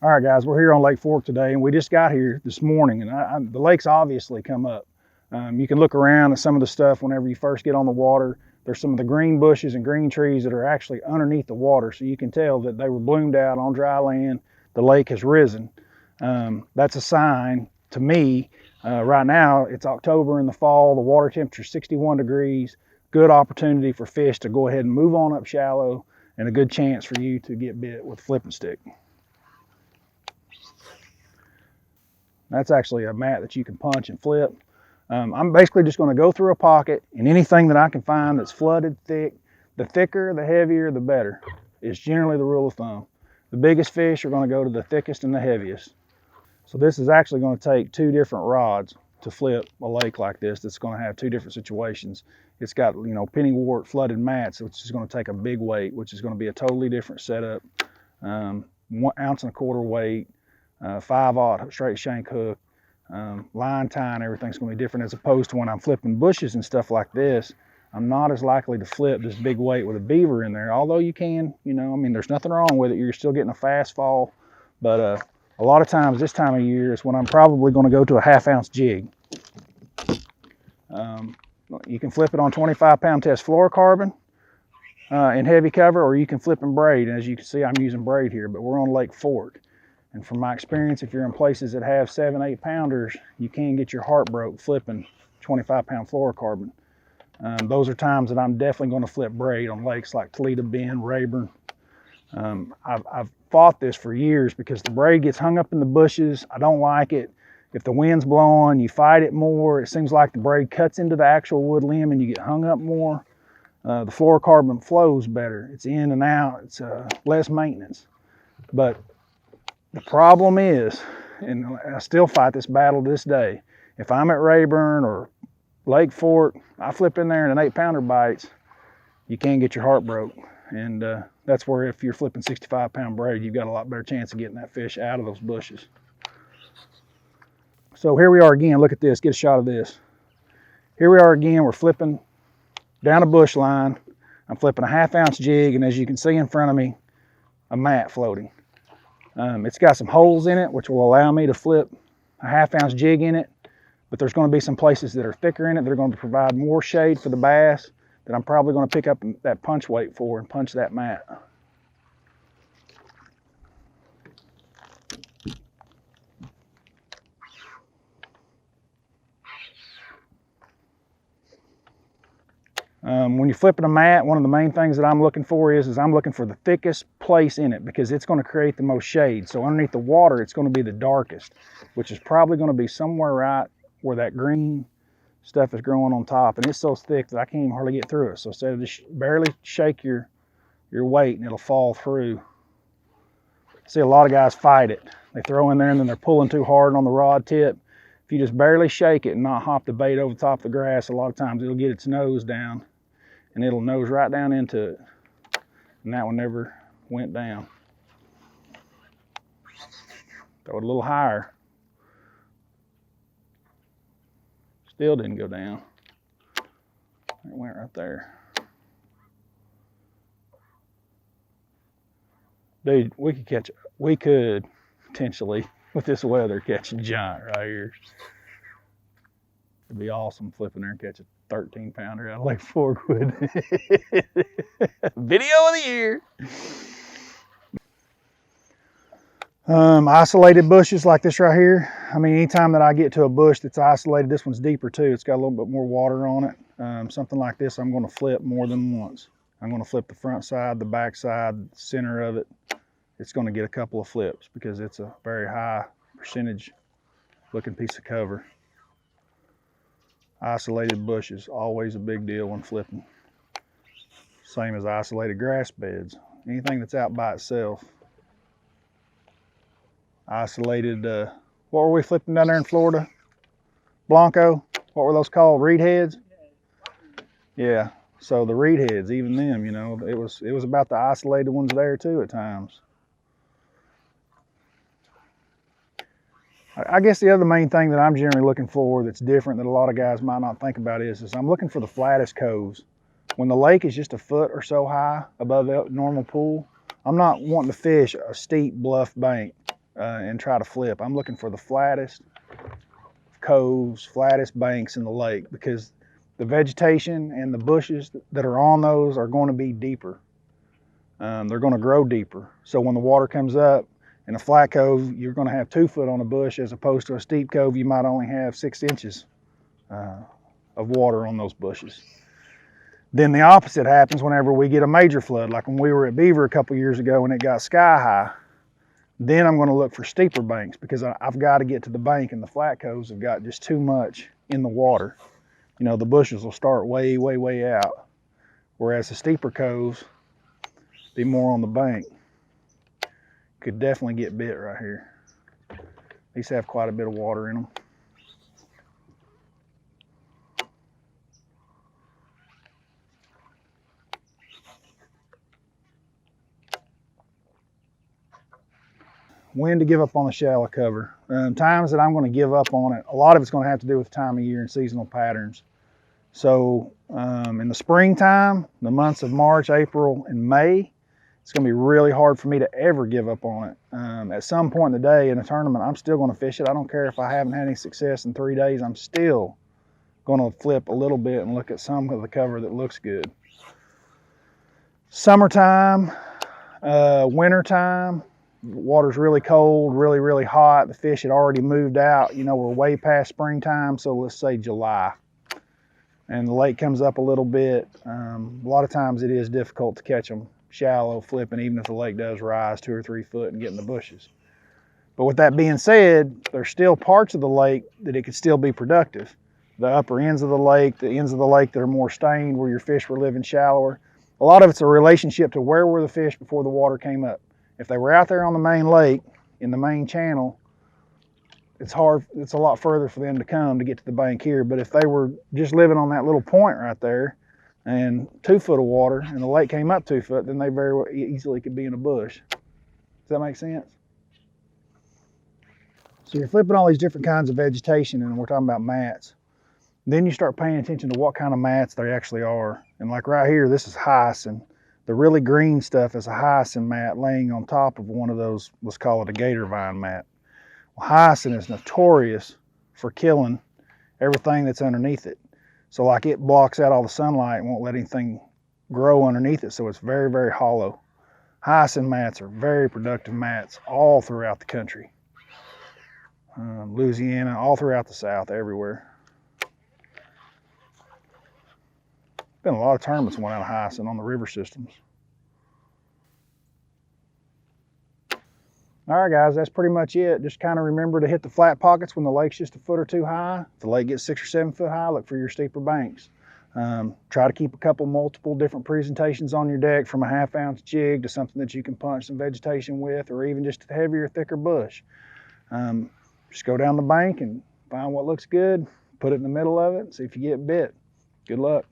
All right, guys, we're here on Lake Fork today, and we just got here this morning, and the lake's obviously come up. You can look around at some of the stuff whenever you first get on the water. There's some of the green bushes and green trees that are actually underneath the water, so you can tell that they were bloomed out on dry land. The lake has risen. That's a sign to me. Right now, it's October in the fall. The water temperature is 61 degrees. Good opportunity for fish to go ahead and move on up shallow, and a good chance for you to get bit with a flipping stick. That's actually a mat that you can punch and flip. I'm basically just going to go through a pocket, and anything that I can find that's flooded thick, the thicker, the heavier, the better. It's generally the rule of thumb. The biggest fish are going to go to the thickest and the heaviest. So this is actually going to take two different rods to flip a lake like this. That's going to have two different situations. It's got, you know, pennywort flooded mats, which is going to take a big weight, which is going to be a totally different setup. 1 ounce and a quarter weight. 5/0 straight shank hook, line tying, everything's going to be different, as opposed to when I'm flipping bushes and stuff like this. I'm not as likely to flip this big weight with a beaver in there, although you can, you know, I mean, there's nothing wrong with it. You're still getting a fast fall, but a lot of times this time of year is when I'm probably going to go to a 1/2 ounce jig. You can flip it on 25-pound test fluorocarbon in heavy cover, or you can flip in braid. And as you can see, I'm using braid here, but we're on Lake Fork. And from my experience, if you're in places that have 7-8 pounders, you can get your heart broke flipping 25-pound fluorocarbon. Those are times that I'm definitely going to flip braid on lakes like Toledo Bend, Rayburn. I've fought this for years because the braid gets hung up in the bushes. I don't like it. If the wind's blowing, you fight it more. It seems like the braid cuts into the actual wood limb and you get hung up more. The fluorocarbon flows better. It's in and out. It's less maintenance. But the problem is, and I still fight this battle to this day, if I'm at Rayburn or Lake Fork, I flip in there and an 8-pounder bites, you can get your heart broke. And that's where, if you're flipping 65-pound braid, you've got a lot better chance of getting that fish out of those bushes. So here we are again. Look at this. Get a shot of this. Here we are again. We're flipping down a bush line. I'm flipping a 1/2 ounce jig, and as you can see in front of me, a mat floating. It's got some holes in it, which will allow me to flip a 1/2 ounce jig in it, but there's going to be some places that are thicker in it that are going to provide more shade for the bass that I'm probably going to pick up that punch weight for and punch that mat. When you're flipping a mat, one of the main things that I'm looking for is I'm looking for the thickest place in it, because it's going to create the most shade. So underneath the water, it's going to be the darkest, which is probably going to be somewhere right where that green stuff is growing on top. And it's so thick that I can't even hardly get through it. So instead of just barely shake your weight and it'll fall through. See, a lot of guys fight it. They throw in there and then they're pulling too hard on the rod tip. If you just barely shake it and not hop the bait over the top of the grass, a lot of times it'll get its nose down and it'll nose right down into it. And that one never went down. Throw it a little higher. Still didn't go down. It went right there. Dude, we could potentially, with this weather, catch a giant right here. It'd be awesome flipping there and catch a 13-pounder out of Lake Fork Wood. Video of the year. Isolated bushes like this right here. I mean, anytime that I get to a bush that's isolated, this one's deeper too. It's got a little bit more water on it. Something like this, I'm going to flip more than once. I'm going to flip the front side, the back side, the center of it. It's going to get a couple of flips because it's a very high percentage looking piece of cover. Isolated bushes, always a big deal when flipping. Same as isolated grass beds. Anything that's out by itself. Isolated, what were we flipping down there in Florida? Blanco? What were those called? Reed heads? Yeah, so the reed heads, even them, you know, it was about the isolated ones there too at times. I guess the other main thing that I'm generally looking for that's different that a lot of guys might not think about is I'm looking for the flattest coves. When the lake is just a foot or so high above the normal pool, I'm not wanting to fish a steep bluff bank. and try to flip. I'm looking for the flattest coves, flattest banks in the lake, because the vegetation and the bushes that are on those are going to be deeper. They're going to grow deeper. So when the water comes up in a flat cove, you're going to have 2 foot on a bush, as opposed to a steep cove, you might only have 6 inches of water on those bushes. Then the opposite happens whenever we get a major flood, like when we were at Beaver a couple years ago and it got sky high. Then I'm going to look for steeper banks, because I've got to get to the bank, and the flat coves have got just too much in the water. You know, the bushes will start way, way, way out, whereas the steeper coves be more on the bank. Could definitely get bit right here. These have quite a bit of water in them. When to give up on the shallow cover. Times that I'm going to give up on it, a lot of it's going to have to do with time of year and seasonal patterns. So in the springtime, the months of March, April, and May, it's going to be really hard for me to ever give up on it. At some point in the day in a tournament, I'm still going to fish it. I don't care if I haven't had any success in 3 days. I'm still going to flip a little bit and look at some of the cover that looks good. Summertime, wintertime, the water's really cold, really, really hot. The fish had already moved out. You know, we're way past springtime, so let's say July. And the lake comes up a little bit. A lot of times it is difficult to catch them shallow flipping, even if the lake does rise 2 or 3 foot and get in the bushes. But with that being said, there's still parts of the lake that it could still be productive. The upper ends of the lake, the ends of the lake that are more stained, where your fish were living shallower. A lot of it's a relationship to where were the fish before the water came up. If they were out there on the main lake, in the main channel, it's a lot further for them to come to get to the bank here. But if they were just living on that little point right there, and 2 foot of water, and the lake came up 2 foot, then they very well easily could be in a bush. Does that make sense? So you're flipping all these different kinds of vegetation, and we're talking about mats. Then you start paying attention to what kind of mats they actually are. And like right here, this is hyacinth. The really green stuff is a hyacinth mat laying on top of one of those, let's call it a gator vine mat. Well, hyacinth is notorious for killing everything that's underneath it. So like it blocks out all the sunlight and won't let anything grow underneath it, so it's very, very hollow. Hyacinth mats are very productive mats all throughout the country. Louisiana, all throughout the South, everywhere. Been a lot of tournaments went out of hyacinth on the river systems. All right, guys, that's pretty much it. Just kind of remember to hit the flat pockets when the lake's just a foot or two high. If the lake gets 6 or 7 foot high, look for your steeper banks. Try to keep multiple different presentations on your deck, from a 1/2 ounce jig to something that you can punch some vegetation with, or even just a heavier, thicker bush. Just go down the bank and find what looks good, put it in the middle of it, see if you get bit. Good luck.